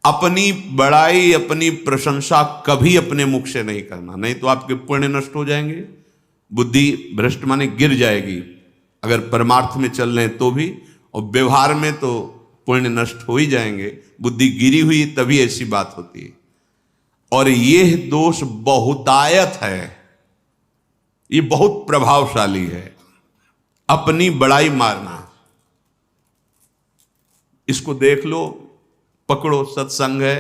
अपनी बड़ाई अपनी प्रशंसा कभी अपने मुख से नहीं करना, नहीं तो आपके पुण्य नष्ट हो जाएंगे, बुद्धि भ्रष्ट माने गिर जाएगी। अगर परमार्थ में चल रहे हैं तो भी, और व्यवहार में तो पुण्य नष्ट हो ही जाएंगे। बुद्धि गिरी हुई तभी ऐसी बात होती है। और यह दोष बहुतायत है, ये बहुत प्रभावशाली है, अपनी बड़ाई मारना। इसको देख लो, पकड़ो, सत्संग है।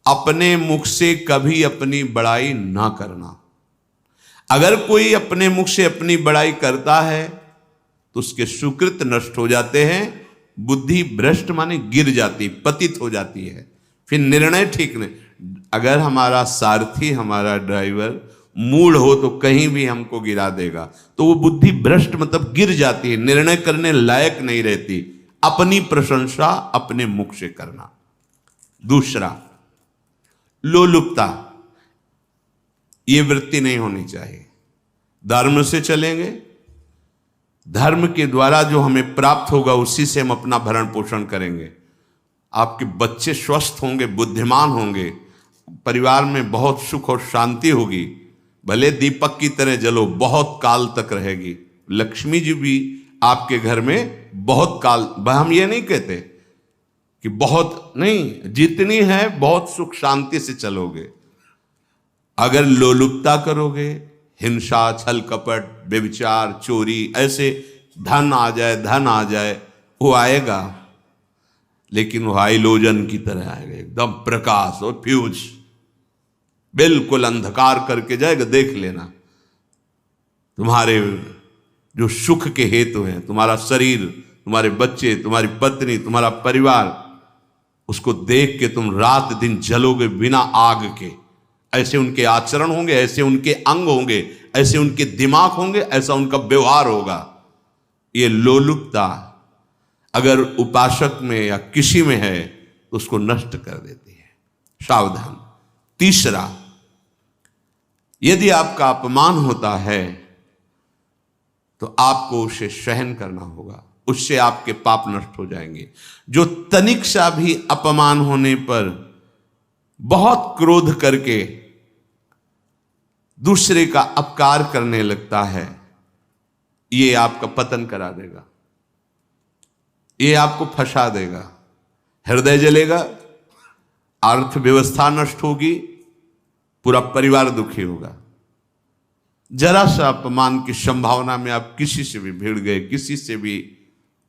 अपने मुख से कभी अपनी बड़ाई ना करना। अगर कोई अपने मुख से अपनी बड़ाई करता है तो उसके सुकृत नष्ट हो जाते हैं, बुद्धि भ्रष्ट माने गिर जाती, पतित हो जाती है, फिर निर्णय ठीक नहीं। अगर हमारा सारथी, हमारा ड्राइवर मूढ़ हो तो कहीं भी हमको गिरा देगा, तो वो बुद्धि भ्रष्ट मतलब गिर जाती है, निर्णय करने लायक नहीं रहती। अपनी प्रशंसा अपने मुख से करना। दूसरा, लोलुपता, ये वृत्ति नहीं होनी चाहिए। धर्म से चलेंगे, धर्म के द्वारा जो हमें प्राप्त होगा उसी से हम अपना भरण पोषण करेंगे। आपके बच्चे स्वस्थ होंगे, बुद्धिमान होंगे, परिवार में बहुत सुख और शांति होगी, भले दीपक की तरह जलो, बहुत काल तक रहेगी। लक्ष्मी जी भी आपके घर में बहुत काल, हम ये नहीं कहते कि बहुत नहीं, जितनी है बहुत सुख शांति से चलोगे। अगर लोलुपता करोगे, हिंसा, छल कपट, व्यभिचार, चोरी, ऐसे धन आ जाए, वो आएगा, लेकिन वो हाइलोजन की तरह आएगा, एकदम प्रकाश और फ्यूज, बिल्कुल अंधकार करके जाएगा। देख लेना, तुम्हारे जो सुख के हेतु हैं, तुम्हारा शरीर, तुम्हारे बच्चे, तुम्हारी पत्नी, तुम्हारा परिवार, उसको देख के तुम रात दिन जलोगे बिना आग के। ऐसे उनके आचरण होंगे, ऐसे उनके अंग होंगे, ऐसे उनके दिमाग होंगे, ऐसा उनका व्यवहार होगा। ये लोलुपता अगर उपासक में या किसी में है तो उसको नष्ट कर देती है। सावधान। तीसरा, यदि आपका अपमान होता है तो आपको उसे सहन करना होगा, उससे आपके पाप नष्ट हो जाएंगे। जो तनिक सा भी अपमान होने पर बहुत क्रोध करके दूसरे का अपकार करने लगता है, ये आपका पतन करा देगा, ये आपको फंसा देगा, हृदय जलेगा, अर्थव्यवस्था नष्ट होगी, पूरा परिवार दुखी होगा। जरा सा अपमान की संभावना में आप किसी से भी भिड़ गए, किसी से भी,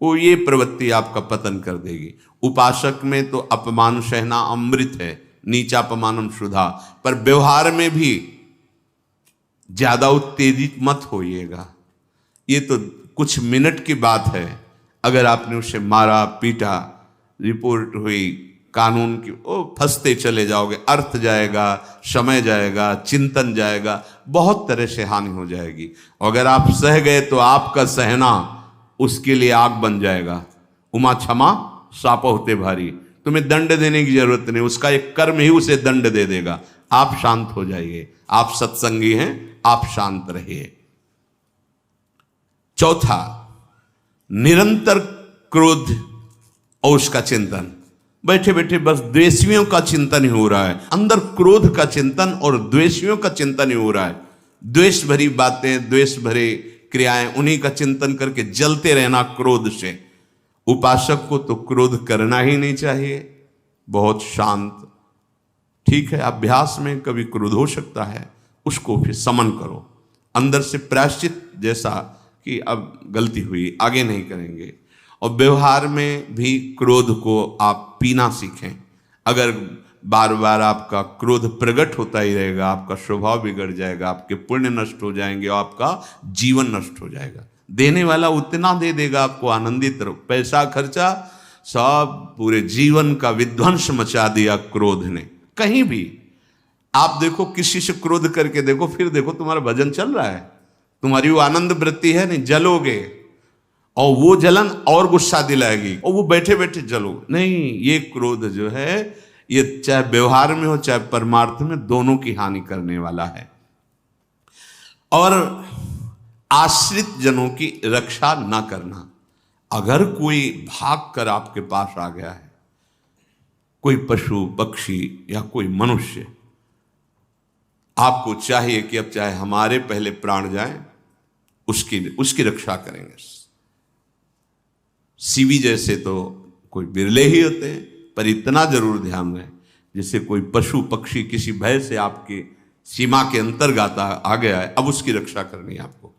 वो ये प्रवृत्ति आपका पतन कर देगी। उपासक में तो अपमान सहना अमृत है, नीचा अपमानम सुधा, पर व्यवहार में भी ज्यादा उत्तेजित मत होइएगा। ये तो कुछ मिनट की बात है, अगर आपने उसे मारा पीटा, रिपोर्ट हुई कानून की, ओ फंसते चले जाओगे, अर्थ जाएगा, समय जाएगा, चिंतन जाएगा, बहुत तरह से हानि हो जाएगी। अगर आप सह गए तो आपका सहना उसके लिए आग बन जाएगा। उमा क्षमा साप होते भारी, तुम्हें दंड देने की जरूरत नहीं, उसका एक कर्म ही उसे दंड दे देगा। आप शांत हो जाइए, आप सत्संगी हैं, आप शांत रहिए। चौथा, निरंतर क्रोध और उसका चिंतन। बैठे बैठे बस द्वेषियों का चिंतन ही हो रहा है, अंदर क्रोध का चिंतन और द्वेषियों का चिंतन ही हो रहा है। द्वेष भरी बातें, द्वेष भरे क्रियाएं, उन्हीं का चिंतन करके जलते रहना क्रोध से। उपासक को तो क्रोध करना ही नहीं चाहिए, बहुत शांत। ठीक है, अभ्यास में कभी क्रोध हो सकता है, उसको फिर समन करो, अंदर से प्रायश्चित, जैसा कि अब गलती हुई, आगे नहीं करेंगे। और व्यवहार में भी क्रोध को आप पीना सीखें। अगर बार बार आपका क्रोध प्रकट होता ही रहेगा, आपका स्वभाव बिगड़ जाएगा, आपके पुण्य नष्ट हो जाएंगे और आपका जीवन नष्ट हो जाएगा। देने वाला उतना दे देगा, आपको आनंदित रहो, पैसा खर्चा सब, पूरे जीवन का विध्वंस मचा दिया क्रोध ने। कहीं भी आप देखो, किसी से क्रोध करके देखो, फिर देखो तुम्हारा भजन चल रहा है, तुम्हारी वो आनंद वृत्ति है नहीं, जलोगे, और वो जलन और गुस्सा दिलाएगी, और वो बैठे बैठे जलो नहीं। ये क्रोध जो है, ये चाहे व्यवहार में हो चाहे परमार्थ में, दोनों की हानि करने वाला है। और आश्रित जनों की रक्षा ना करना। अगर कोई भाग कर आपके पास आ गया है, कोई पशु पक्षी या कोई मनुष्य, आपको चाहिए कि अब चाहे हमारे पहले प्राण जाएं, उसकी रक्षा करेंगे। सीवी जैसे तो कोई बिरले ही होते हैं, पर इतना जरूर ध्यान रहे, जैसे कोई पशु पक्षी किसी भय से आपके सीमा के अंतर्गत आ गया है, अब उसकी रक्षा करनी है आपको।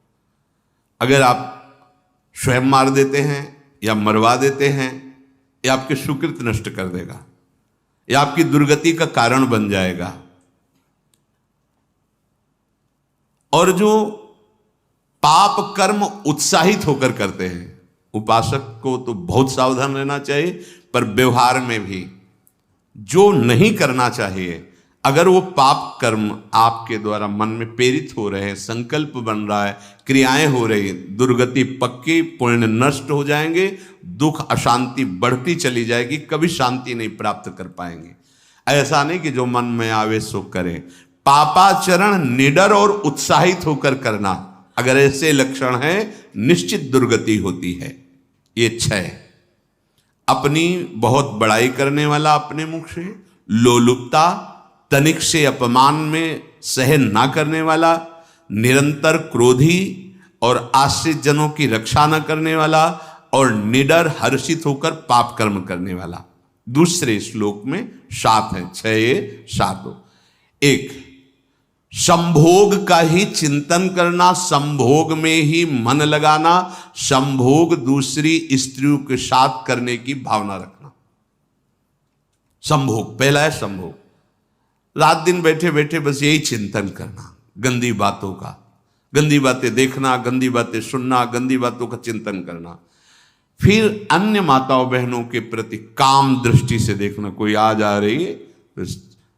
अगर आप स्वयं मार देते हैं या मरवा देते हैं, या आपके सुकृत नष्ट कर देगा, या आपकी दुर्गति का कारण बन जाएगा। और जो पाप कर्म उत्साहित होकर करते हैं, उपासक को तो बहुत सावधान रहना चाहिए, पर व्यवहार में भी जो नहीं करना चाहिए, अगर वो पाप कर्म आपके द्वारा मन में प्रेरित हो रहे हैं, संकल्प बन रहा है, क्रियाएं हो रही, दुर्गति पक्की, पुण्य नष्ट हो जाएंगे, दुख अशांति बढ़ती चली जाएगी, कभी शांति नहीं प्राप्त कर पाएंगे। ऐसा नहीं कि जो मन में आवे सो करें। पापाचरण निडर और उत्साहित होकर करना, अगर ऐसे लक्षण है, निश्चित दुर्गति होती है। ये 6, अपनी बहुत बड़ाई करने वाला अपने मुख से, लोलुपता, तनिक से अपमान में सहन ना करने वाला, निरंतर क्रोधी और आश्रित जनों की रक्षा न करने वाला, और निडर हर्षित होकर पाप कर्म करने वाला। दूसरे श्लोक में 7 है, 6 7। 1, संभोग का ही चिंतन करना, संभोग में ही मन लगाना, संभोग दूसरी स्त्रियों के साथ करने की भावना रखना। संभोग पहला है, संभोग। रात दिन बैठे बैठे बस यही चिंतन करना, गंदी बातों का, गंदी बातें देखना, गंदी बातें सुनना, गंदी बातों का चिंतन करना। फिर अन्य माताओं बहनों के प्रति काम दृष्टि से देखना, कोई आ जा रही है तो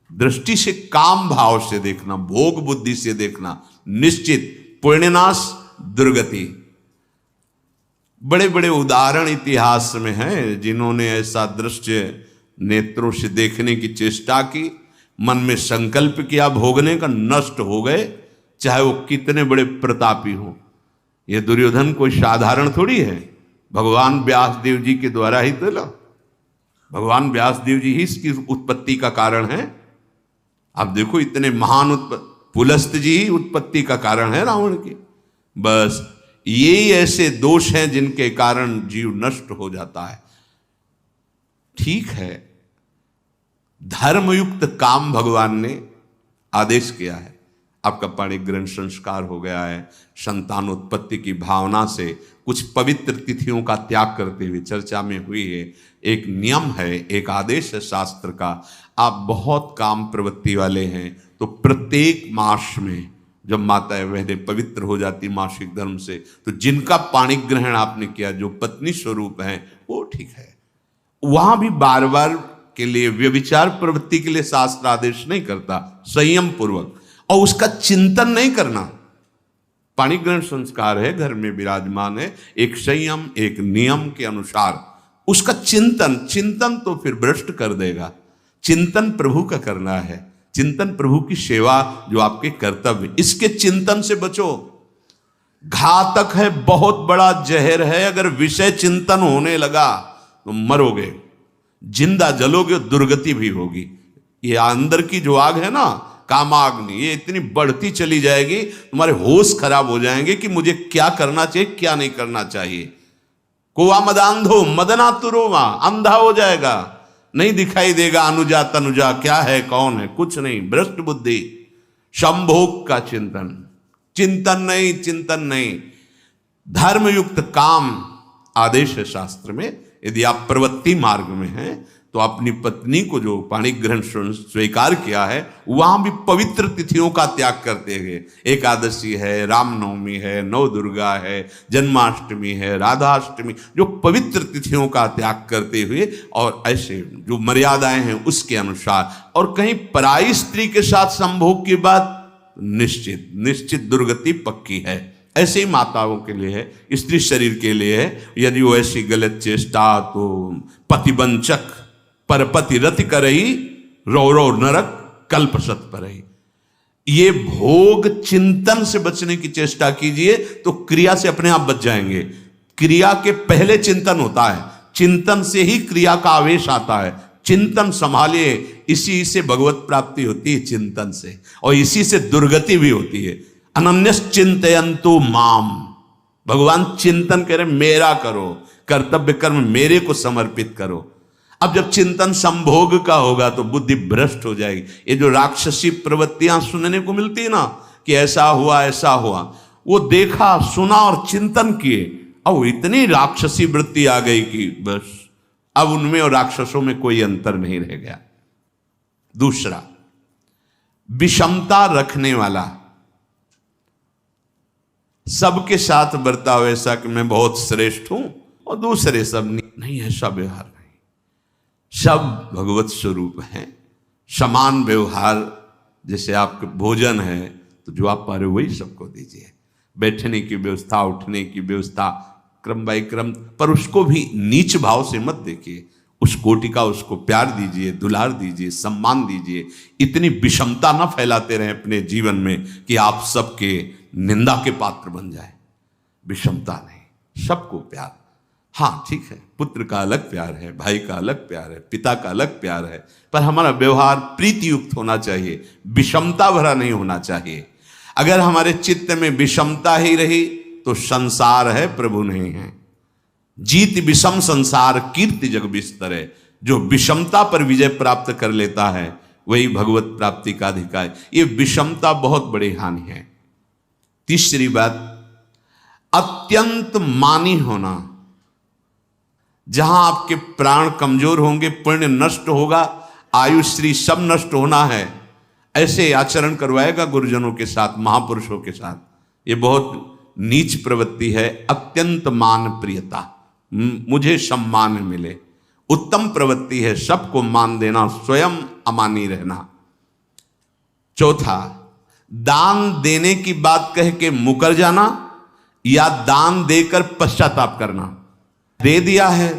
दृष्टि से, काम भाव से देखना, भोग बुद्धि से देखना, निश्चित पुण्यनाश, दुर्गति। बड़े बड़े उदाहरण इतिहास में हैं जिन्होंने ऐसा दृश्य नेत्रों से देखने की चेष्टा की, मन में संकल्प किया भोगने का, नष्ट हो गए, चाहे वो कितने बड़े प्रतापी हों। ये दुर्योधन कोई साधारण थोड़ी है, भगवान व्यासदेव जी के द्वारा ही तो, भगवान व्यासदेव जी ही इसकी उत्पत्ति का कारण है। आप देखो, इतने महान पुलस्त जी ही उत्पत्ति का कारण है रावण की। बस यही ऐसे दोष हैं जिनके कारण जीव नष्ट हो जाता है। ठीक है, धर्मयुक्त काम भगवान ने आदेश किया है, आपका पाणिक ग्रहण संस्कार हो गया है, संतानोत्पत्ति की भावना से कुछ पवित्र तिथियों का त्याग करते हुए चर्चा में हुई है। एक नियम है, एक आदेश है शास्त्र का। आप बहुत काम प्रवृत्ति वाले हैं तो प्रत्येक मास में जब माताएं बहनें पवित्र हो जाती मासिक धर्म से, तो जिनका पाणिक ग्रहण आपने किया, जो पत्नी स्वरूप हैं, वो ठीक है। वहां भी बार बार के लिए व्यभिचार प्रवृत्ति के लिए शास्त्र आदेश नहीं करता, संयम पूर्वक, और उसका चिंतन नहीं करना। पाणिक ग्रहण संस्कार है, घर में विराजमान है, एक संयम, एक नियम के अनुसार उसका चिंतन तो फिर भ्रष्ट कर देगा। चिंतन प्रभु का करना है, चिंतन प्रभु की सेवा जो आपके कर्तव्य, इसके चिंतन से बचो। घातक है, बहुत बड़ा जहर है, अगर विषय चिंतन होने लगा तो मरोगे, जिंदा जलोगे, दुर्गति भी होगी। ये अंदर की जो आग है ना, कामाग्नि, ये इतनी बढ़ती चली जाएगी, तुम्हारे होश खराब हो जाएंगे कि मुझे क्या करना चाहिए, क्या नहीं करना चाहिए। कोवा मदांधो मदना तुरोवा, अंधा हो जाएगा, नहीं दिखाई देगा अनुजा तनुजा क्या है, कौन है, कुछ नहीं, भ्रष्ट बुद्धि। संभोग का चिंतन नहीं, धर्मयुक्त काम आदेश है शास्त्र में। यदि आप प्रवृत्ति मार्ग में हैं तो अपनी पत्नी को जो पाणिक ग्रहण स्वीकार किया है, वहां भी पवित्र तिथियों का त्याग करते हुए, एकादशी है, रामनवमी है, नव दुर्गा है, जन्माष्टमी है, राधाष्टमी, जो पवित्र तिथियों का त्याग करते हुए, और ऐसे जो मर्यादाएं हैं उसके अनुसार, और कहीं पराई स्त्री के साथ संभोग की बात, निश्चित दुर्गति पक्की है। ऐसे ही माताओं के लिए है, स्त्री शरीर के लिए है। यदि वो ऐसी गलत चेष्टा, तो पतिवंचक परपति रति करही, रौ नरक कल्पसत परही। ये भोग चिंतन से बचने की चेष्टा कीजिए तो क्रिया से अपने आप बच जाएंगे। क्रिया के पहले चिंतन होता है, चिंतन से ही क्रिया का आवेश आता है, चिंतन संभालिए, इसी से भगवत प्राप्ति होती है, चिंतन से, और इसी से दुर्गति भी होती है। अनन्यस चिंतयन्तु माम, भगवान चिंतन करे मेरा करो, कर्तव्य कर्म मेरे को समर्पित करो। अब जब चिंतन संभोग का होगा तो बुद्धि भ्रष्ट हो जाएगी। ये जो राक्षसी प्रवृत्तियां सुनने को मिलती है ना कि ऐसा हुआ ऐसा हुआ, वो देखा सुना और चिंतन किए, अब इतनी राक्षसी वृत्ति आ गई कि बस अब उनमें और राक्षसों में कोई अंतर नहीं रह गया। दूसरा, विषमता रखने वाला, सबके साथ बर्ताव ऐसा कि मैं बहुत श्रेष्ठ हूं और दूसरे सब नहीं, ऐसा व्यवहार नहीं। सब भगवत स्वरूप हैं, समान व्यवहार। जैसे आपके भोजन है तो जो आप पा रहे हो वही सबको दीजिए, बैठने की व्यवस्था, उठने की व्यवस्था, क्रम बाय क्रम, पर उसको भी नीच भाव से मत देखिए। उस कोटि का उसको प्यार दीजिए, दुलार दीजिए, सम्मान दीजिए। इतनी विषमता ना फैलाते रहें अपने जीवन में कि आप सबके निंदा के पात्र बन जाए। विषमता नहीं, सबको प्यार। हाँ ठीक है, पुत्र का अलग प्यार है, भाई का अलग प्यार है, पिता का अलग प्यार है, पर हमारा व्यवहार प्रीति युक्त होना चाहिए, विषमता भरा नहीं होना चाहिए। अगर हमारे चित्त में विषमता ही रही तो संसार है, प्रभु नहीं है। जीत विषम संसार कीर्ति जग बिस्तरे, जो विषमता पर विजय प्राप्त कर लेता है वही भगवत प्राप्ति का अधिकारी। ये विषमता बहुत बड़ी हानि है। तीसरी बात, अत्यंत मानी होना। जहां आपके प्राण कमजोर होंगे, पुण्य नष्ट होगा, आयुश्री सब नष्ट होना है, ऐसे आचरण करवाएगा गुरुजनों के साथ, महापुरुषों के साथ। ये बहुत नीच प्रवृत्ति है। अत्यंत मान प्रियता, मुझे सम्मान मिले, उत्तम प्रवृत्ति है। सबको मान देना, स्वयं अमानी रहना। चौथा, दान देने की बात कह के मुकर जाना या दान देकर पश्चाताप करना। दे दिया है,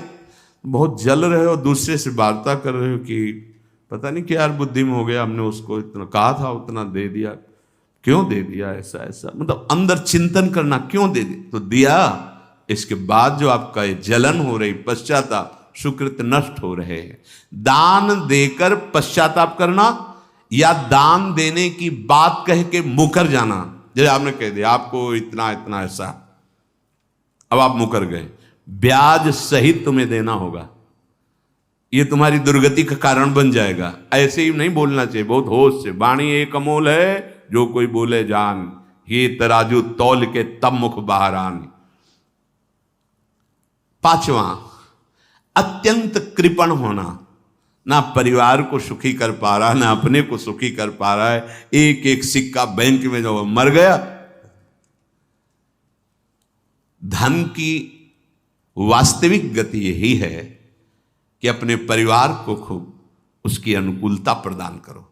बहुत जल रहे हो, दूसरे से वार्ता कर रहे हो कि पता नहीं क्या यार बुद्धि में हो गया, हमने उसको इतना कहा था, उतना दे दिया, क्यों दे दिया, ऐसा ऐसा, मतलब अंदर चिंतन करना, क्यों दे दिया तो दिया। इसके बाद जो आपका ये जलन हो रही, पश्चाताप, सुकृत नष्ट हो रहे हैं। दान देकर पश्चाताप करना या दान देने की बात कह के मुकर जाना। जैसे आपने कह दिया आपको इतना इतना ऐसा, अब आप मुकर गए, ब्याज सहित तुम्हें देना होगा, ये तुम्हारी दुर्गति का कारण बन जाएगा। ऐसे ही नहीं बोलना चाहिए, बहुत होश से। वाणी एक अमोल है, जो कोई बोले जान, ये तराजू तौल के तब मुख बाहर आन। पांचवा, अत्यंत कृपण होना। ना परिवार को सुखी कर पा रहा, ना अपने को सुखी कर पा रहा है। एक एक सिक्का बैंक में जो मर गया। धन की वास्तविक गति यही है कि अपने परिवार को खूब उसकी अनुकूलता प्रदान करो,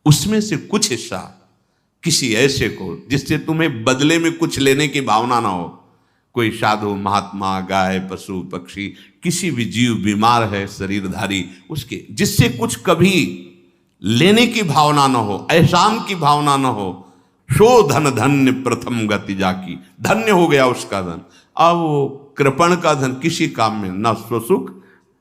उसमें से कुछ हिस्सा किसी ऐसे को जिससे तुम्हें बदले में कुछ लेने की भावना ना हो। कोई साधु महात्मा, गाय, पशु, पक्षी, किसी भी जीव बीमार है शरीरधारी, उसके जिससे कुछ कभी लेने की भावना ना हो, एहसान की भावना ना हो। सो धन धन्य प्रथम गति जाकी, धन्य हो गया उसका धन। अब वो कृपण का धन किसी काम में ना स्वसुख,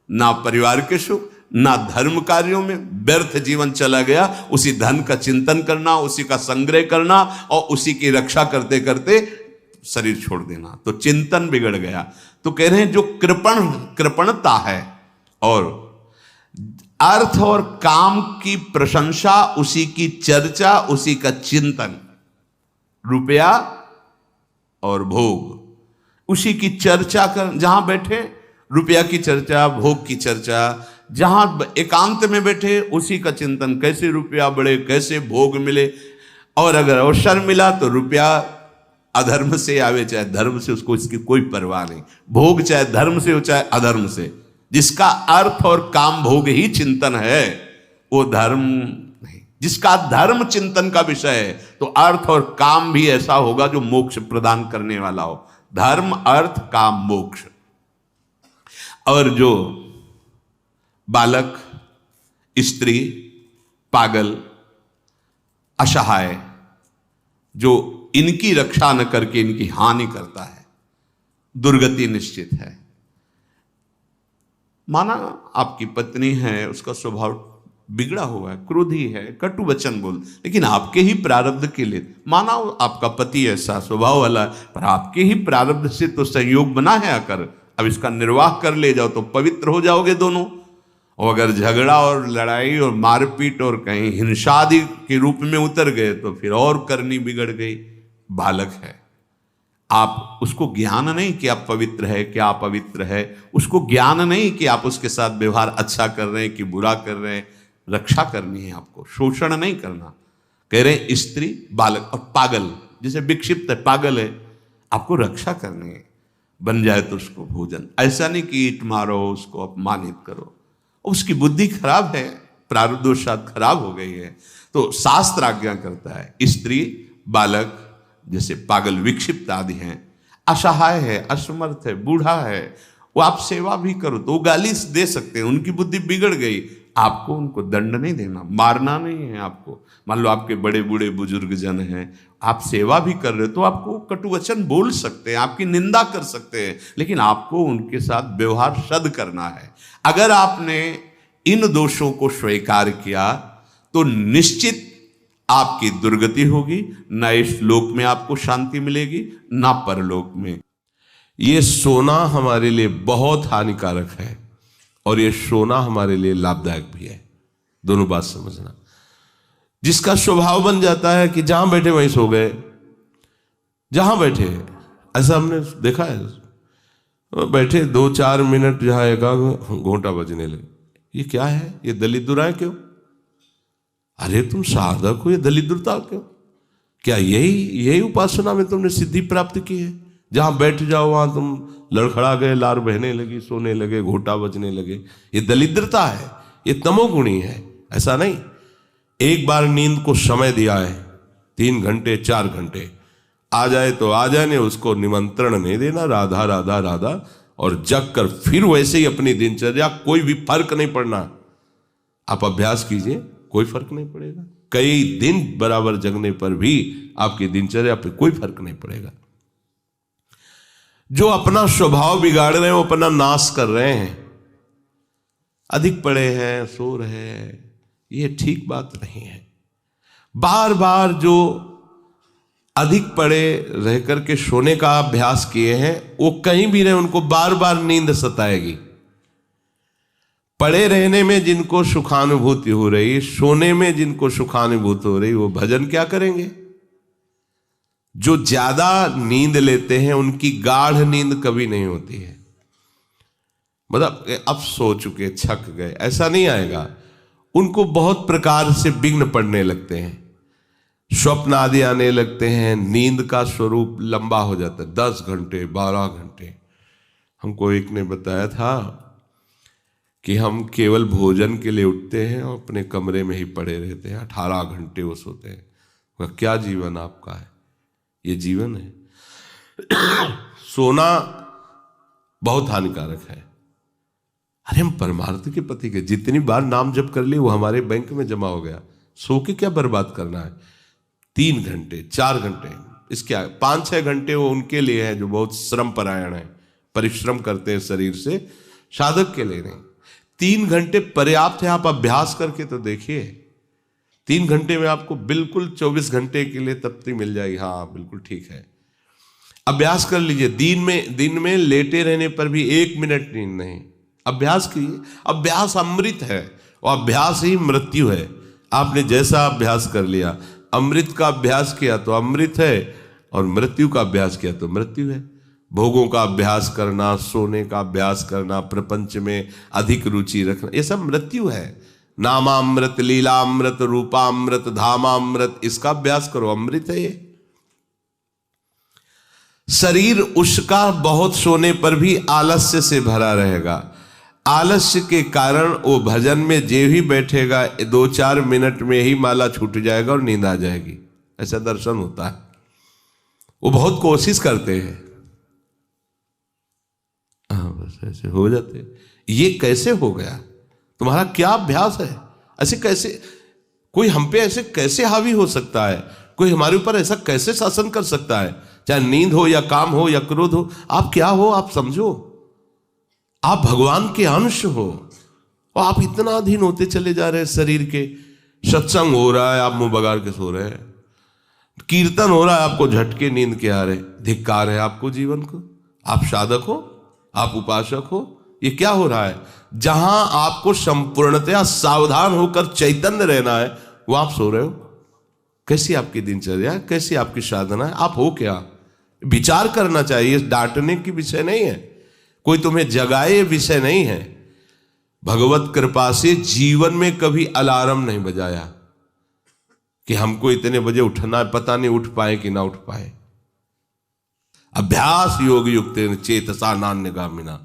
ना परिवार के सुख, ना धर्म कार्यों में, व्यर्थ जीवन चला गया। उसी धन का चिंतन करना, उसी का संग्रह करना और उसी की रक्षा करते करते शरीर छोड़ देना, तो चिंतन बिगड़ गया। तो कह रहे हैं जो कृपणता है और अर्थ और काम की प्रशंसा, उसी की चर्चा, उसी का चिंतन, रुपया और भोग, उसी की चर्चा कर। जहां बैठे रुपया की चर्चा, भोग की चर्चा, जहां एकांत में बैठे उसी का चिंतन, कैसे रुपया बढ़े, कैसे भोग मिले। और अगर अवसर मिला तो रुपया अधर्म से आवे चाहे धर्म से, उसको इसकी कोई परवाह नहीं। भोग चाहे धर्म से हो चाहे अधर्म से, जिसका अर्थ और काम भोग ही चिंतन है वो धर्म नहीं। जिसका धर्म चिंतन का विषय है तो अर्थ और काम भी ऐसा होगा जो मोक्ष प्रदान करने वाला हो। धर्म, अर्थ, काम, मोक्ष। और जो बालक, स्त्री, पागल, असहाय, जो इनकी रक्षा न करके इनकी हानि करता है, दुर्गति निश्चित है। माना आपकी पत्नी है, उसका स्वभाव बिगड़ा हुआ है, क्रोधी है, कटु वचन बोल, लेकिन आपके ही प्रारब्ध के लिए, माना आपका पति ऐसा स्वभाव वाला है, पर आपके ही प्रारब्ध से तो संयोग बना है आकर, अब इसका निर्वाह कर ले जाओ तो पवित्र हो जाओगे दोनों। और अगर झगड़ा और लड़ाई और मारपीट और कहीं हिंसा आदि के रूप में उतर गए तो फिर और करनी बिगड़ गई। बालक है, आप उसको ज्ञान नहीं कि आप पवित्र है, कि आप पवित्र है, उसको ज्ञान नहीं कि आप उसके साथ व्यवहार अच्छा कर रहे हैं कि बुरा कर रहे हैं। रक्षा करनी है आपको, शोषण नहीं करना। कह रहे स्त्री, बालक और पागल, जैसे विक्षिप्त है, पागल है, आपको रक्षा करनी है। बन जाए तो उसको भोजन, ऐसा नहीं कि ईंट मारो, उसको अपमानित करो, उसकी बुद्धि खराब है, प्रारब्धवशात खराब हो गई है, तो शास्त्र आज्ञा करता है स्त्री, बालक, जैसे पागल, विक्षिप्त आदि हैं, असहाय है, असमर्थ है, बूढ़ा है, वो आप सेवा भी करो तो वो गाली दे सकते हैं, उनकी बुद्धि बिगड़ गई, आपको उनको दंड नहीं देना, मारना नहीं है आपको। मान लो आपके बड़े बूढ़े बुजुर्ग जन हैं, आप सेवा भी कर रहे हो तो आपको कटुवचन बोल सकते हैं, आपकी निंदा कर सकते हैं, लेकिन आपको उनके साथ व्यवहार सद करना है। अगर आपने इन दोषों को स्वीकार किया तो निश्चित आपकी दुर्गति होगी, ना इस लोक में आपको शांति मिलेगी, ना परलोक में। ये सोना हमारे लिए बहुत हानिकारक है और ये सोना हमारे लिए लाभदायक भी है। दोनों बात समझना। जिसका स्वभाव बन जाता है कि जहां बैठे वहीं सो गए, जहां बैठे, ऐसा हमने देखा है, बैठे 2-4 मिनट जहां एकाग्र घोंटा बजने लगे, ये क्या है, ये दलिद्राए क्यों? अरे तुम साधक हो, ये दलिद्रता क्यों? क्या यही उपासना में तुमने सिद्धि प्राप्त की है? जहां बैठ जाओ वहां तुम लड़खड़ा गए, लार बहने लगी, सोने लगे, घोटा बजने लगे, ये दलिद्रता है, ये तमोगुणी है। ऐसा नहीं, एक बार नींद को समय दिया है, 3 घंटे 4 घंटे, आ जाए तो आ जाए, नहीं उसको निमंत्रण नहीं देना, राधा राधा राधा, और जग कर फिर वैसे ही अपनी दिनचर्या, कोई भी फर्क नहीं पड़ना। आप अभ्यास कीजिए, कोई फर्क नहीं पड़ेगा। कई दिन बराबर जगने पर भी आपकी दिनचर्या पे कोई फर्क नहीं पड़ेगा। जो अपना स्वभाव बिगाड़ रहे हैं वो अपना नाश कर रहे हैं। अधिक पड़े हैं, सो रहे हैं, ये ठीक बात नहीं है। बार बार जो अधिक पड़े रह करके सोने का अभ्यास किए हैं, वो कहीं भी रहे उनको बार बार नींद सताएगी। पड़े रहने में जिनको सुखानुभूति हो रही, सोने में जिनको सुखानुभूति हो रही, वो भजन क्या करेंगे? जो ज्यादा नींद लेते हैं उनकी गाढ़ नींद कभी नहीं होती है। मतलब अब सो चुके, थक गए, ऐसा नहीं आएगा। उनको बहुत प्रकार से विघ्न पड़ने लगते हैं, स्वप्न आदि आने लगते हैं, नींद का स्वरूप लंबा हो जाता है, 10 घंटे 12 घंटे। हमको एक ने बताया था कि हम केवल भोजन के लिए उठते हैं और अपने कमरे में ही पड़े रहते हैं, 18 घंटे वो सोते हैं। वह क्या जीवन आपका है? ये जीवन है? सोना बहुत हानिकारक है। अरे हम परमार्थ के पति के, जितनी बार नाम जप कर लिए वो हमारे बैंक में जमा हो गया, सो के क्या बर्बाद करना है? 3 घंटे 4 घंटे, इसके 5-6 घंटे वो उनके लिए हैं जो बहुत श्रम परायण है, परिश्रम करते हैं शरीर से, साधक के लिए नहीं। 3 घंटे पर्याप्त है। आप अभ्यास करके तो देखिए, 3 घंटे में आपको बिल्कुल 24 घंटे के लिए तृप्ति मिल जाएगी। हाँ बिल्कुल ठीक है, अभ्यास कर लीजिए। दिन में लेटे रहने पर भी 1 मिनट नींद नहीं, अभ्यास कीजिए। अभ्यास अमृत है और अभ्यास ही मृत्यु है। आपने जैसा अभ्यास कर लिया, अमृत का अभ्यास किया तो अमृत है, और मृत्यु का अभ्यास किया तो मृत्यु है। भोगों का अभ्यास करना, सोने का अभ्यास करना, प्रपंच में अधिक रुचि रखना, ये सब मृत्यु है। नामामृत, लीलामृत, रूपामृत, धामामृत, इसका अभ्यास करो, अमृत है ये। शरीर उसका बहुत सोने पर भी आलस्य से भरा रहेगा। आलस्य के कारण वो भजन में जे भी बैठेगा 2-4 मिनट में ही माला छूट जाएगा और नींद आ जाएगी। ऐसा दर्शन होता है। वो बहुत कोशिश करते हैं, बस ऐसे हो जाते। ये कैसे हो गया? तुम्हारा क्या अभ्यास है? ऐसे कैसे कोई हम पे ऐसे कैसे हावी हो सकता है? कोई हमारे ऊपर ऐसा कैसे शासन कर सकता है? चाहे नींद हो या काम हो या क्रोध हो, आप क्या हो आप समझो। आप भगवान के अंश हो और आप इतना अधीन होते चले जा रहे हैं शरीर के। सत्संग हो रहा है, आप मुंह बगाड़ के सो रहे हैं। कीर्तन हो रहा है, आपको झटके नींद के आ रहे। धिक्कार है आपको जीवन को। आप साधक हो, आप उपासक हो, ये क्या हो रहा है? जहां आपको संपूर्णतया सावधान होकर चैतन्य रहना है, वो आप सो रहे हो। कैसी आपकी दिनचर्या, कैसी आपकी साधना है, आप हो क्या? विचार करना चाहिए। डांटने की विषय नहीं है, कोई तुम्हें जगाए विषय नहीं है। भगवत कृपा से जीवन में कभी अलार्म नहीं बजाया कि हमको इतने बजे उठना है, पता नहीं उठ पाए कि ना उठ पाए। अभ्यास योग युक्त चेतसा नान्यगामिना,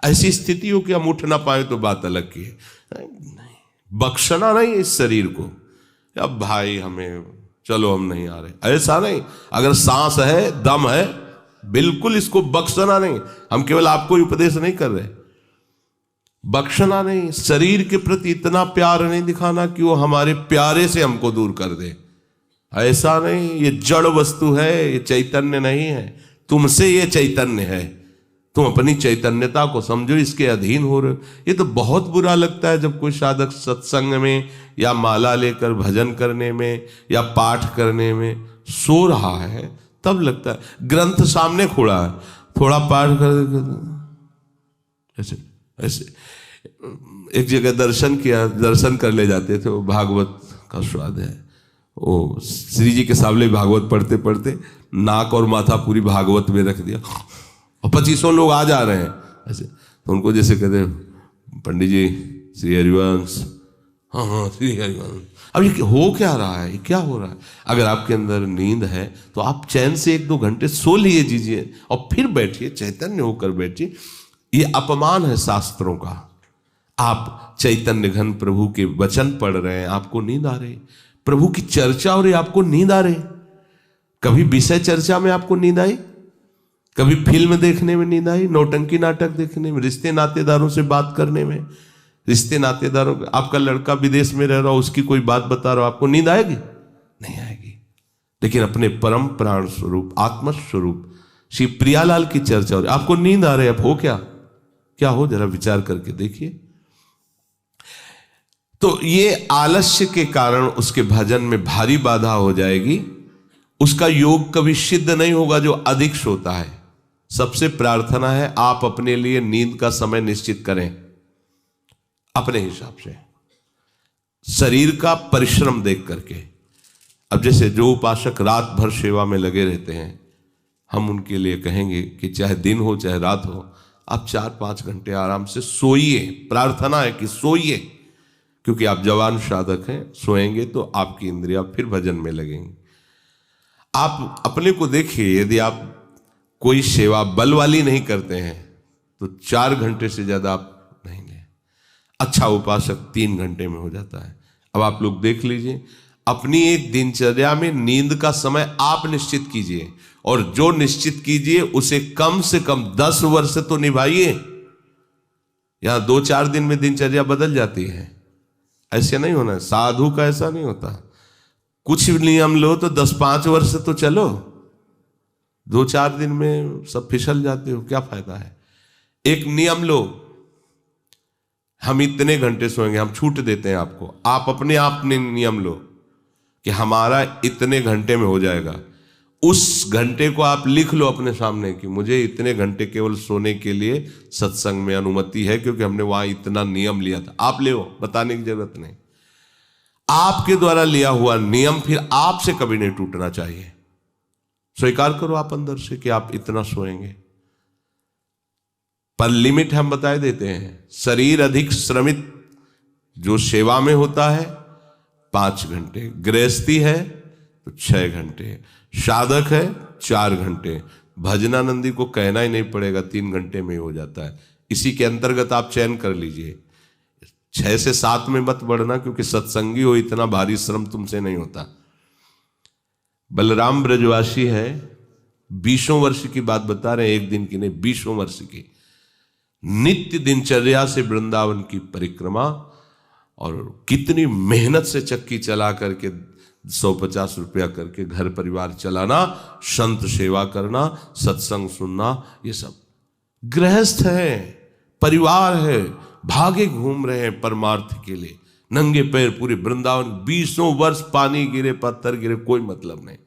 ऐसी स्थिति हो कि हम उठ ना पाए तो बात अलग की है। नहीं, बख्शना नहीं इस शरीर को, अब भाई हमें चलो हम नहीं आ रहे, ऐसा नहीं। अगर सांस है, दम है, बिल्कुल इसको बख्शना नहीं। हम केवल आपको उपदेश नहीं कर रहे, बख्शना नहीं। शरीर के प्रति इतना प्यार नहीं दिखाना कि वो हमारे प्यारे से हमको दूर कर दे, ऐसा नहीं। ये जड़ वस्तु है, ये चैतन्य नहीं है। तुमसे ये चैतन्य है, तुम अपनी चैतन्यता को समझो, इसके अधीन हो रहे हो। ये तो बहुत बुरा लगता है जब कोई साधक सत्संग में या माला लेकर भजन करने में या पाठ करने में सो रहा है, तब लगता है। ग्रंथ सामने खोला है, थोड़ा पाठ कर ऐसे ऐसे। एक जगह दर्शन किया, दर्शन कर ले जाते थे, वो भागवत का स्वाद है। वो श्री जी के सामने भागवत पढ़ते पढ़ते नाक और माथा पूरी भागवत में रख दिया और 2500 लोग आ जा रहे हैं ऐसे। तो उनको जैसे कहते पंडित जी श्री हरिवंश, हाँ हाँ श्री हरिवंश। अब ये हो क्या रहा है, ये क्या हो रहा है? अगर आपके अंदर नींद है तो आप चैन से 1-2 घंटे सो लीजिए और फिर बैठिए, चैतन्य होकर बैठिए। ये अपमान है शास्त्रों का। आप चैतन्य घन प्रभु के वचन पढ़ रहे हैं, आपको नींद आ रही, प्रभु की चर्चा हो रही, आपको नींद आ रही। कभी विषय चर्चा में आपको नींद आई? कभी फिल्म देखने में नींद आई? नौटंकी नाटक देखने में, रिश्ते नातेदारों से बात करने में, रिश्ते नातेदारों, आपका लड़का विदेश में रह रहा हो, उसकी कोई बात बता रहा हो, आपको नींद आएगी? नहीं आएगी। लेकिन अपने परम प्राण स्वरूप आत्म स्वरूप श्री प्रियालाल की चर्चा हो रही, आपको नींद आ रही है। अब हो क्या, क्या हो, जरा विचार करके देखिए। तो ये आलस्य के कारण उसके भजन में भारी बाधा हो जाएगी। उसका योग कभी सिद्ध नहीं होगा जो अधिक सोता है। सबसे प्रार्थना है आप अपने लिए नींद का समय निश्चित करें अपने हिसाब से, शरीर का परिश्रम देख करके। अब जैसे जो उपासक रात भर सेवा में लगे रहते हैं, हम उनके लिए कहेंगे कि चाहे दिन हो चाहे रात हो, आप 4-5 घंटे आराम से सोइए। प्रार्थना है कि सोइए, क्योंकि आप जवान साधक हैं। सोएंगे तो आपकी इंद्रियां फिर भजन में लगेंगी। आप अपने को देखिए, यदि आप कोई सेवा बल वाली नहीं करते हैं तो 4 घंटे से ज्यादा आप नहीं लें। अच्छा उपासक 3 घंटे में हो जाता है। अब आप लोग देख लीजिए, अपनी एक दिनचर्या में नींद का समय आप निश्चित कीजिए, और जो निश्चित कीजिए उसे कम से कम 10 वर्ष तो निभाइए। यहां 2-4 दिन में दिनचर्या बदल जाती है, ऐसे नहीं होना। साधु का ऐसा नहीं होता। कुछ नियम लो तो 10-5 वर्ष तो चलो, 2-4 दिन में सब फिसल जाते हो, क्या फायदा है? एक नियम लो, हम इतने घंटे सोएंगे, हम छूट देते हैं आपको। आप अपने आप ने नियम लो कि हमारा इतने घंटे में हो जाएगा। उस घंटे को आप लिख लो अपने सामने कि मुझे इतने घंटे केवल सोने के लिए सत्संग में अनुमति है, क्योंकि हमने वहां इतना नियम लिया था। आप ले, बताने की जरूरत नहीं। आपके द्वारा लिया हुआ नियम फिर आपसे कभी नहीं टूटना चाहिए। स्वीकार करो आप अंदर से कि आप इतना सोएंगे, पर लिमिट हम बता देते हैं। शरीर अधिक श्रमित जो सेवा में होता है 5 घंटे, गृहस्थी है तो 6 घंटे, साधक है 4 घंटे। भजनानंदी को कहना ही नहीं पड़ेगा, 3 घंटे में हो जाता है। इसी के अंतर्गत आप चयन कर लीजिए। 6 से 7 में मत बढ़ना, क्योंकि सत्संगी हो, इतना भारी श्रम तुमसे नहीं होता। बलराम ब्रजवासी है, 20 वर्ष की बात बता रहे हैं, एक दिन की नहीं, 20 वर्ष की नित्य दिनचर्या से वृंदावन की परिक्रमा, और कितनी मेहनत से चक्की चला करके 150 रुपया करके घर परिवार चलाना, संत सेवा करना, सत्संग सुनना, ये सब गृहस्थ है। परिवार है, भागे घूम रहे हैं परमार्थ के लिए, नंगे पैर पूरे वृंदावन, 20 वर्ष पानी गिरे, पत्थर गिरे, कोई मतलब नहीं,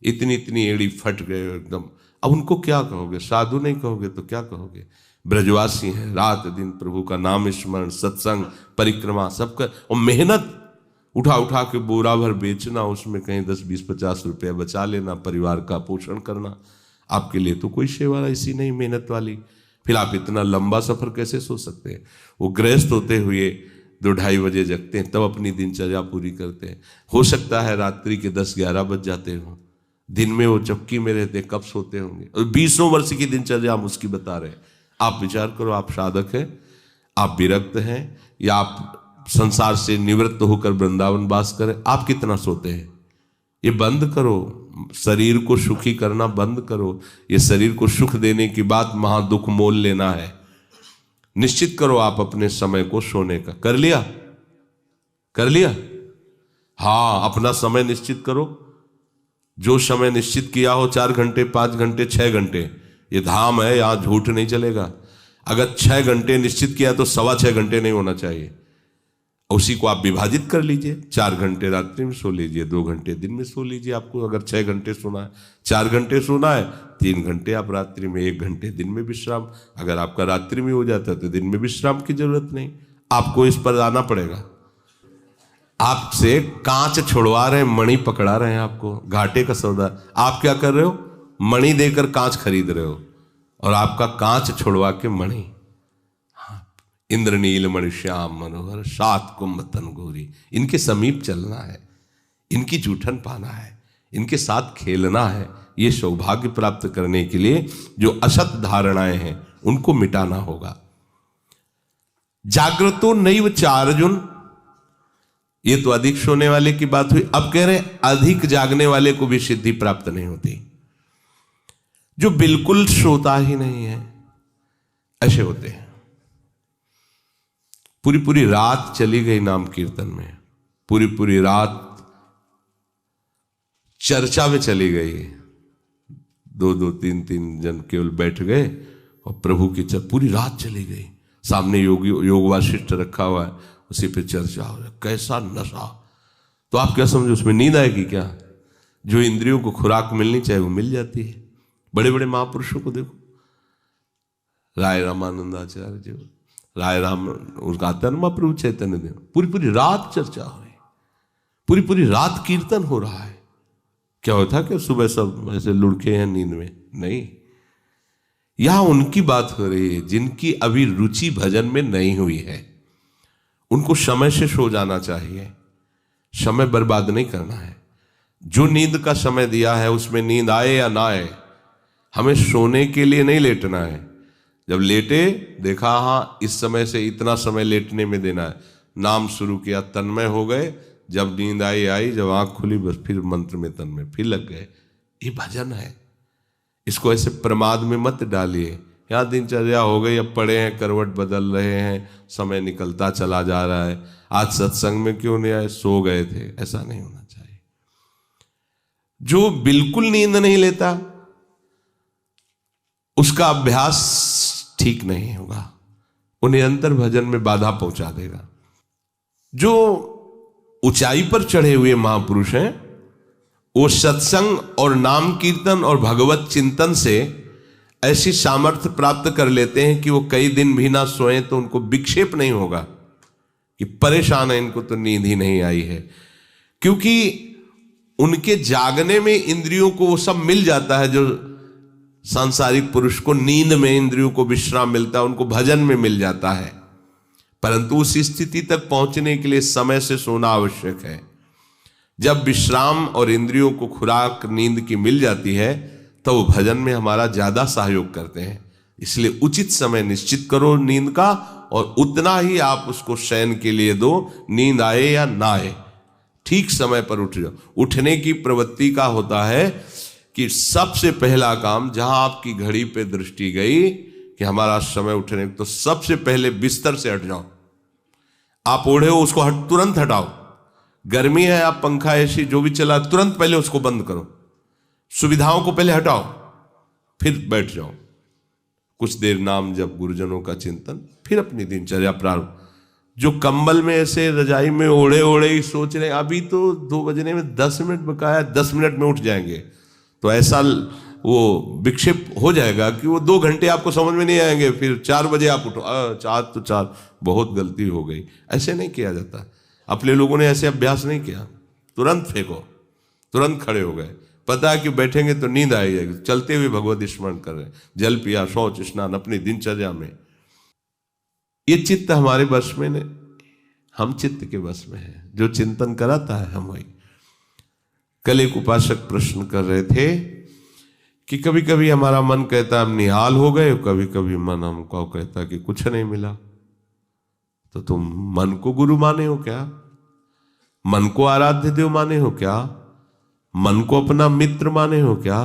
इतनी इतनी एड़ी फट गए एकदम। अब उनको क्या कहोगे? साधु नहीं कहोगे तो क्या कहोगे? ब्रजवासी हैं, रात दिन प्रभु का नाम स्मरण, सत्संग, परिक्रमा सब कर, और मेहनत उठा उठा के बोरा भर बेचना, उसमें कहीं 10, 20, 50 रुपया बचा लेना, परिवार का पोषण करना। आपके लिए तो कोई सेवा ऐसी नहीं मेहनत वाली, फिर आप इतना लंबा सफर कैसे सो सकते हैं? वो गृहस्थ होते हुए 2-2:30 बजे जगते हैं, तब अपनी दिनचर्या पूरी करते हैं। हो सकता है रात्रि के 10-11 बज जाते हो, दिन में वो चौकी में रहते, कब सोते होंगे? और 20 वर्ष की दिनचर्या हम उसकी बता रहे हैं। आप विचार करो, आप साधक हैं, आप विरक्त हैं, या आप संसार से निवृत्त होकर वृंदावन वास करें, आप कितना सोते हैं? ये बंद करो, शरीर को सुखी करना बंद करो। ये शरीर को सुख देने की बात महा दुख मोल लेना है। निश्चित करो आप अपने समय को सोने का। कर लिया? कर लिया? हाँ, अपना समय निश्चित करो। जो समय निश्चित किया हो, 4 घंटे, 5 घंटे, 6 घंटे, ये धाम है, यहां झूठ नहीं चलेगा। अगर 6 घंटे निश्चित किया तो 6.25 घंटे नहीं होना चाहिए। उसी को आप विभाजित कर लीजिए, 4 घंटे रात्रि में सो लीजिए, 2 घंटे दिन में सो लीजिए। आपको अगर 6 घंटे सोना है, 4 घंटे सोना है, 3 घंटे आप रात्रि में, 1 घंटे दिन में विश्राम। अगर आपका रात्रि में हो जाता है तो दिन में विश्राम की जरूरत नहीं। आपको इस पर आना पड़ेगा। आपसे कांच छुड़वा रहे हैं, मणि पकड़ा रहे हैं आपको, घाटे का सौदा। आप क्या कर रहे हो? मणि देकर कांच खरीद रहे हो, और आपका कांच छुड़वा के मणि। इंद्रनील मणि श्याम मनोहर 7 कुंभ तन गोरी, इनके समीप चलना है, इनकी जूठन पाना है, इनके साथ खेलना है। ये सौभाग्य प्राप्त करने के लिए जो असत धारणाएं हैं उनको मिटाना होगा। जागृतो नैव चार्जुन, ये तो अधिक सोने वाले की बात हुई। अब कह रहे हैं अधिक जागने वाले को भी सिद्धि प्राप्त नहीं होती। जो बिल्कुल सोता ही नहीं है, ऐसे होते हैं। पूरी पूरी रात चली गई नाम कीर्तन में, पूरी पूरी रात चर्चा में चली गई, 2-2, 3-3 जन केवल बैठ गए और प्रभु की पूरी रात चली गई। सामने योग वासिष्ठ रखा हुआ है, उसी पे चर्चा हो रहा है। कैसा नशा! तो आप क्या समझो, उसमें नींद आएगी क्या? जो इंद्रियों को खुराक मिलनी चाहिए वो मिल जाती है। बड़े बड़े महापुरुषों को देखो, राय रामानंदाचार्य जी, राय राम, उनका आता है ना महाप्रभु चैतन्य देव, पूरी पूरी रात चर्चा हो रही, पूरी पूरी रात कीर्तन हो रहा है। क्या होता कि सुबह सब ऐसे लुढ़के हैं नींद में? नहीं, यहां उनकी बात हो रही है जिनकी अभी रुचि भजन में नहीं हुई है। उनको समय से सो जाना चाहिए, समय बर्बाद नहीं करना है। जो नींद का समय दिया है उसमें नींद आए या ना आए, हमें सोने के लिए नहीं लेटना है। जब लेटे, देखा हाँ इस समय से इतना समय लेटने में देना है, नाम शुरू किया, तन्मय हो गए। जब नींद आई, जब आंख खुली बस फिर मंत्र में तन्मय, फिर लग गए। ये भजन है, इसको ऐसे प्रमाद में मत डालिए। यहाँ दिनचर्या हो गई, अब पड़े हैं, करवट बदल रहे हैं, समय निकलता चला जा रहा है, आज सत्संग में क्यों नहीं आए, सो गए थे, ऐसा नहीं होना चाहिए। जो बिल्कुल नींद नहीं लेता उसका अभ्यास ठीक नहीं होगा, वो निरंतर भजन में बाधा पहुंचा देगा। जो ऊंचाई पर चढ़े हुए महापुरुष हैं वो सत्संग और नाम कीर्तन और भगवत चिंतन से ऐसी सामर्थ्य प्राप्त कर लेते हैं कि वो कई दिन भी ना सोएं तो उनको विक्षेप नहीं होगा कि परेशान है, इनको तो नींद ही नहीं आई है। क्योंकि उनके जागने में इंद्रियों को वो सब मिल जाता है जो सांसारिक पुरुष को नींद में इंद्रियों को विश्राम मिलता है, उनको भजन में मिल जाता है। परंतु उस स्थिति तक पहुंचने के लिए समय से सोना आवश्यक है। जब विश्राम और इंद्रियों को खुराक नींद की मिल जाती है तो वो भजन में हमारा ज्यादा सहयोग करते हैं। इसलिए उचित समय निश्चित करो नींद का, और उतना ही आप उसको शयन के लिए दो, नींद आए या ना आए, ठीक समय पर उठ जाओ। उठने की प्रवृत्ति का होता है कि सबसे पहला काम, जहां आपकी घड़ी पे दृष्टि गई कि हमारा समय उठने, तो सबसे पहले बिस्तर से हट जाओ। आप ओढ़े हो उसको तुरंत हटाओ। गर्मी है, आप पंखा एसी जो भी चला, तुरंत पहले उसको बंद करो। सुविधाओं को पहले हटाओ, फिर बैठ जाओ। कुछ देर नाम जप, गुरुजनों का चिंतन, फिर अपनी दिनचर्या प्रारंभ। जो कंबल में ऐसे रजाई में ओढ़े ओढ़े ही सोच रहे अभी तो 2 बजने में 10 मिनट बकाया, 10 मिनट में उठ जाएंगे, तो ऐसा वो विक्षेप हो जाएगा कि वो 2 घंटे आपको समझ में नहीं आएंगे। फिर 4 बजे आप उठो, 4 बहुत गलती हो गई। ऐसे नहीं किया जाता। अपने लोगों ने ऐसे अभ्यास नहीं किया। तुरंत फेंको, तुरंत खड़े हो गए। पता है कि बैठेंगे तो नींद आई जाएगी, चलते हुए भगवत स्मरण कर रहे हैं, जल पिया, शौच स्नान अपनी दिनचर्या में। ये चित्त हमारे वश में नहीं, हम चित्त के वश में है। जो चिंतन कराता है हम वही। कल एक उपासक प्रश्न कर रहे थे कि कभी कभी हमारा मन कहता हम निहाल हो गए, कभी कभी मन हमको कहता कि कुछ नहीं मिला। तो तुम मन को गुरु माने हो क्या? मन को आराध्य देव माने हो क्या? मन को अपना मित्र माने हो क्या?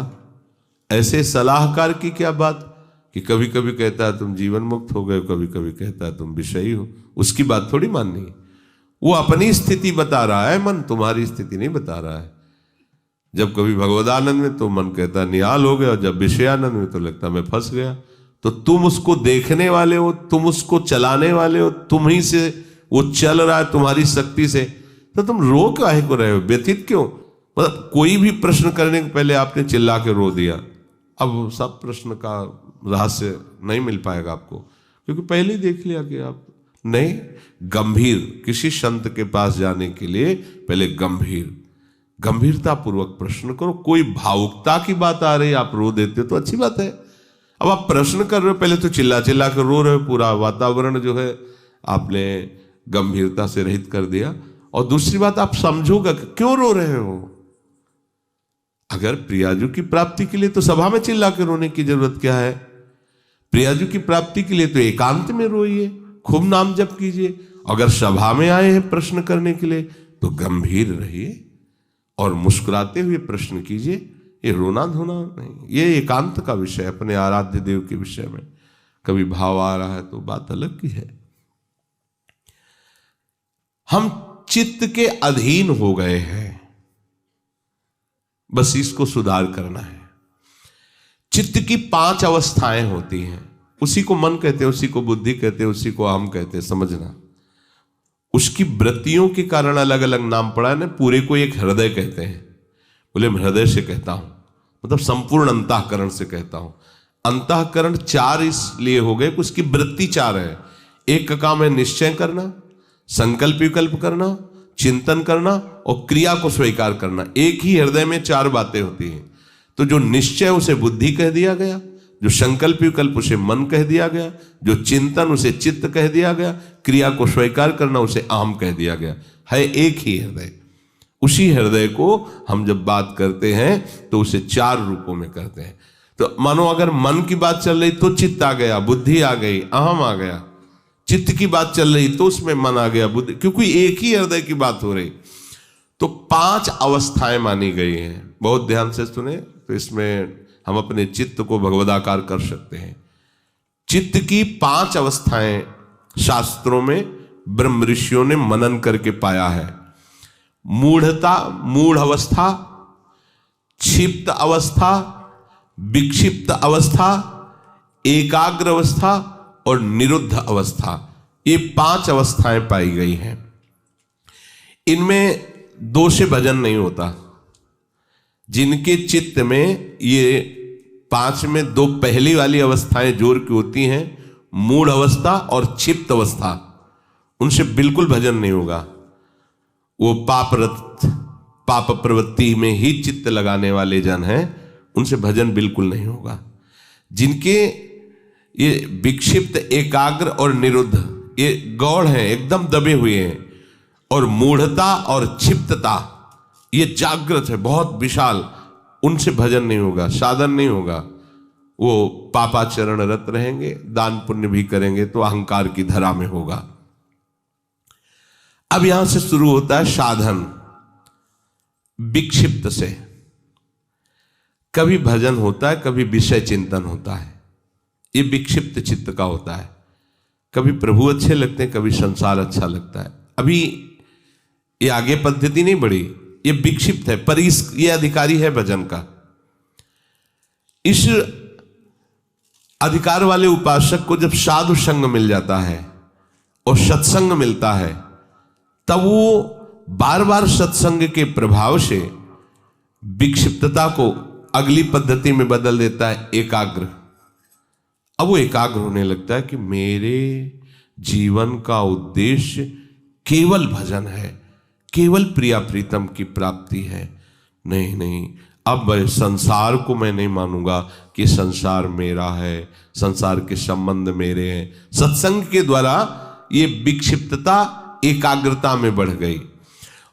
ऐसे सलाहकार की क्या बात कि कभी कभी कहता है तुम जीवन मुक्त हो गए, कभी कभी कहता है तुम विषयी हो। उसकी बात थोड़ी माननी है। वो अपनी स्थिति बता रहा है, मन तुम्हारी स्थिति नहीं बता रहा है। जब कभी भगवदानंद में तो मन कहता है निहाल हो गया, और जब विषयानंद में तो लगता मैं फंस गया। तो तुम उसको देखने वाले हो, तुम उसको चलाने वाले हो, तुम ही से वो चल रहा है तुम्हारी शक्ति से, तो तुम रो काहे को रहे हो, व्यथित क्यों? मतलब कोई भी प्रश्न करने के पहले आपने चिल्ला के रो दिया। अब सब प्रश्न का रहस्य नहीं मिल पाएगा आपको, क्योंकि पहले ही देख लिया कि आप नहीं। गंभीर किसी संत के पास जाने के लिए पहले गंभीरता पूर्वक प्रश्न करो। कोई भावुकता की बात आ रही, आप रो देते हो तो अच्छी बात है। अब आप प्रश्न कर रहे हो, पहले तो चिल्ला चिल्ला कर रो रहे हो, पूरा वातावरण जो है आपने गंभीरता से रहित कर दिया। और दूसरी बात, आप समझोगा कि क्यों रो रहे हो। अगर प्रियाजू की प्राप्ति के लिए तो सभा में चिल्ला के रोने की जरूरत क्या है? प्रियाजू की प्राप्ति के लिए तो एकांत में रोइए, खूब नाम जप कीजिए। अगर सभा में आए हैं प्रश्न करने के लिए तो गंभीर रहिए और मुस्कुराते हुए प्रश्न कीजिए। ये रोना धोना नहीं, ये एकांत का विषय, अपने आराध्य देव के विषय में। कभी भाव आ रहा है तो बात अलग की है। हम चित्त के अधीन हो गए हैं, बस इसको सुधार करना है। चित्त की 5 अवस्थाएं होती हैं। उसी को मन कहते हैं, उसी को बुद्धि कहते हैं, उसी को अहम कहते हैं। समझना, उसकी वृत्तियों के कारण अलग अलग नाम पड़ा है ना। पूरे को एक हृदय कहते हैं। बोले मैं हृदय से कहता हूं, मतलब संपूर्ण अंतःकरण से कहता हूं। अंतःकरण 4 इसलिए हो गए कि उसकी वृत्ति 4 है। एक का काम है निश्चय करना, संकल्प विकल्प करना, चिंतन करना और क्रिया को स्वीकार करना। एक ही हृदय में 4 बातें होती हैं। तो जो निश्चय उसे बुद्धि कह दिया गया, जो संकल्प विकल्प उसे मन कह दिया गया, जो चिंतन उसे चित्त कह दिया गया, क्रिया को स्वीकार करना उसे अहम कह दिया गया। है एक ही हृदय। उसी हृदय को हम जब बात करते हैं तो उसे 4 रूपों में करते हैं। तो मानो अगर मन की बात चल रही तो चित्त आ गया, बुद्धि आ गई, अहम आ गया। चित्त की बात चल रही तो उसमें मन आ गया, बुद्धि, क्योंकि एक ही हृदय की बात हो रही। तो 5 अवस्थाएं मानी गई हैं। बहुत ध्यान से सुने तो इसमें हम अपने चित्त को भगवदाकार कर सकते हैं। चित्त की 5 अवस्थाएं शास्त्रों में ब्रह्म ऋषियों ने मनन करके पाया है। मूढ़ता, मूढ़ अवस्था, क्षिप्त अवस्था, विक्षिप्त अवस्था, एकाग्र अवस्था और निरुद्ध अवस्था। ये 5 अवस्थाएं पाई गई हैं। इनमें 2 से भजन नहीं होता। जिनके चित्त में ये 5 में 2 पहली वाली अवस्थाएं जोर की होती हैं, मूढ़ अवस्था और क्षिप्त अवस्था, उनसे बिल्कुल भजन नहीं होगा। वो पाप प्रवृत्ति में ही चित्त लगाने वाले जन हैं, उनसे भजन बिल्कुल नहीं होगा। जिनके ये विक्षिप्त, एकाग्र और निरुद्ध ये गौड़ हैं, एकदम दबे हुए हैं, और मूढ़ता और क्षिप्तता ये जागृत है, बहुत विशाल, उनसे भजन नहीं होगा, साधन नहीं होगा। वो पापाचरण रत रहेंगे, दान पुण्य भी करेंगे तो अहंकार की धरा में होगा। अब यहां से शुरू होता है साधन। विक्षिप्त से कभी भजन होता है, कभी विषय चिंतन होता है। ये विक्षिप्त चित्त का होता है। कभी प्रभु अच्छे लगते हैं, कभी संसार अच्छा लगता है। अभी ये आगे पद्धति नहीं बढ़ी, ये विक्षिप्त है, पर ये अधिकारी है भजन का। इस अधिकार वाले उपासक को जब साधु संग मिल जाता है और सत्संग मिलता है, तब वो बार बार सत्संग के प्रभाव से विक्षिप्तता को अगली पद्धति में बदल देता है, एकाग्र। अब वो एकाग्र होने लगता है कि मेरे जीवन का उद्देश्य केवल भजन है, केवल प्रिया प्रीतम की प्राप्ति है। नहीं नहीं, अब संसार को मैं नहीं मानूंगा कि संसार मेरा है, संसार के संबंध मेरे हैं। सत्संग के द्वारा ये विक्षिप्तता एकाग्रता में बढ़ गई,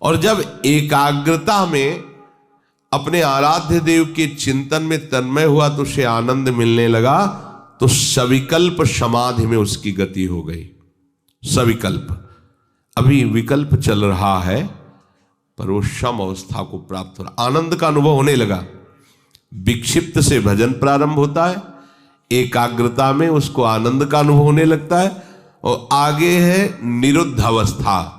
और जब एकाग्रता में अपने आराध्य देव के चिंतन में तन्मय हुआ तो उसे आनंद मिलने लगा, तो सविकल्प समाधि में उसकी गति हो गई। सविकल्प, अभी विकल्प चल रहा है पर वो सम अवस्था को प्राप्त हो रहा, आनंद का अनुभव होने लगा। विक्षिप्त से भजन प्रारंभ होता है, एकाग्रता में उसको आनंद का अनुभव होने लगता है, और आगे है निरुद्ध अवस्था।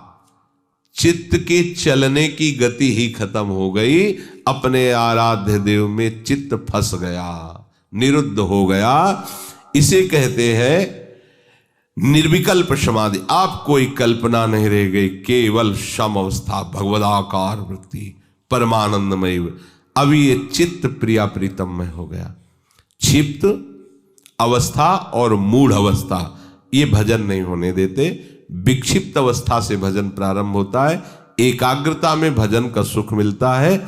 चित्त के चलने की गति ही खत्म हो गई, अपने आराध्य देव में चित्त फंस गया, निरुद्ध हो गया। इसे कहते हैं निर्विकल्प समाधि। आप कोई कल्पना नहीं रह गई, केवल सम अवस्था, भगवदाकार वृत्ति, परमानंदमय। अभी ये चित्त प्रिया प्रीतम में हो गया। क्षिप्त अवस्था और मूढ़ अवस्था ये भजन नहीं होने देते। विक्षिप्त अवस्था से भजन प्रारंभ होता है, एकाग्रता में भजन का सुख मिलता है।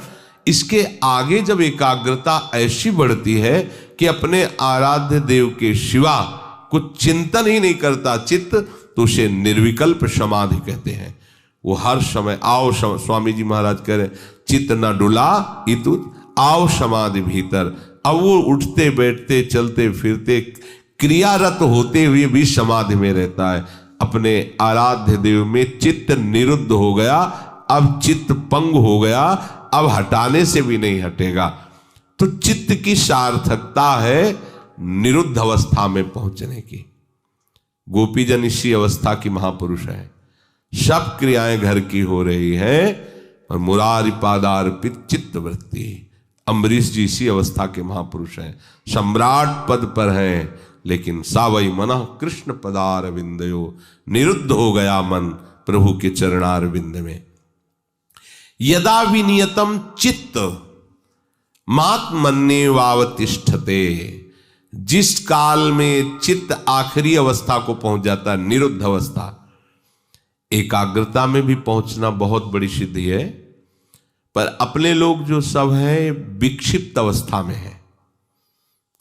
इसके आगे जब एकाग्रता ऐसी बढ़ती है कि अपने आराध्य देव के सिवा कुछ चिंतन ही नहीं करता चित्त, तो उसे निर्विकल्प समाधि कहते हैं। वो हर समय आओ, स्वामी जी महाराज कह रहे चित्त न डुला इतु आओ समाधि भीतर। अब वो उठते बैठते चलते फिरते क्रियारत होते हुए भी समाधि में रहता है। अपने आराध्य देव में चित्त निरुद्ध हो गया, अब चित्त पंग हो गया, अब हटाने से भी नहीं हटेगा। तो चित्त की सार्थकता है निरुद्ध अवस्था में पहुंचने की। गोपीजन इसी अवस्था की महापुरुष है, सब क्रियाएं घर की हो रही है और मुरारी पादार्पित चित्त वृत्ति। अम्बरीश जी इसी अवस्था के महापुरुष हैं, सम्राट पद पर हैं, लेकिन सावई मन कृष्ण पदार विंदयो, निरुद्ध हो गया मन प्रभु के चरणार विंद में। यदा विनियतम चित्त मात्मन्ये वावतिष्ठते, जिस काल में चित्त आखिरी अवस्था को पहुंच जाता है, निरुद्ध अवस्था। एकाग्रता में भी पहुंचना बहुत बड़ी सिद्धि है, पर अपने लोग जो सब हैं विक्षिप्त अवस्था में है।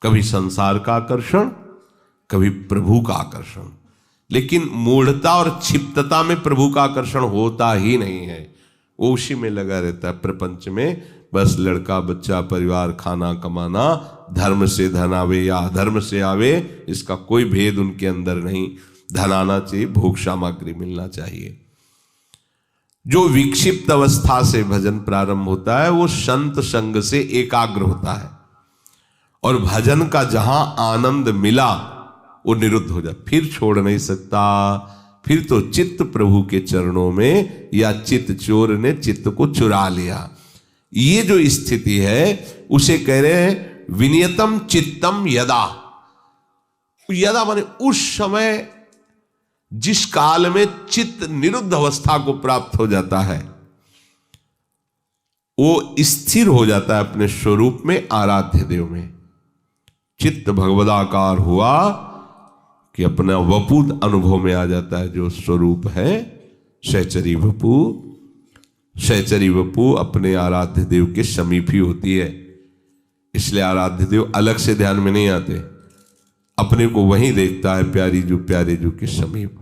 कभी संसार का आकर्षण, कभी प्रभु का आकर्षण, लेकिन मूढ़ता और क्षिप्तता में प्रभु का आकर्षण होता ही नहीं है। वो उसी में लगा रहता है, प्रपंच में बस लड़का बच्चा परिवार खाना कमाना, धर्म से धन आवे या अधर्म से आवे, इसका कोई भेद उनके अंदर नहीं। धन आना चाहिए, भोग सामग्री मिलना चाहिए। जो विक्षिप्त अवस्था से भजन प्रारंभ होता है वो संत संग से एकाग्र होता है, और भजन का जहां आनंद मिला वो निरुद्ध हो जाए, फिर छोड़ नहीं सकता। फिर तो चित्त प्रभु के चरणों में, या चित्त चोर ने चित्त को चुरा लिया। ये जो स्थिति है उसे कह रहे हैं विनियतम चित्तम यदा। यदा माने उस समय जिस काल में चित्त निरुद्ध अवस्था को प्राप्त हो जाता है, वो स्थिर हो जाता है अपने स्वरूप में, आराध्य देव में। चित्त भगवदाकार हुआ कि अपना वपु अनुभव में आ जाता है, जो स्वरूप है सहचरी वपु। सहचरी वपु अपने आराध्य देव के समीप ही होती है, इसलिए आराध्य देव अलग से ध्यान में नहीं आते, अपने को वहीं देखता है, प्यारी जो प्यारे जो के समीप।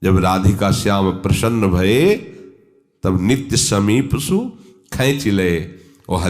जब राधिका श्याम प्रसन्न भये, तब नित्य समीप सु खैंच लये।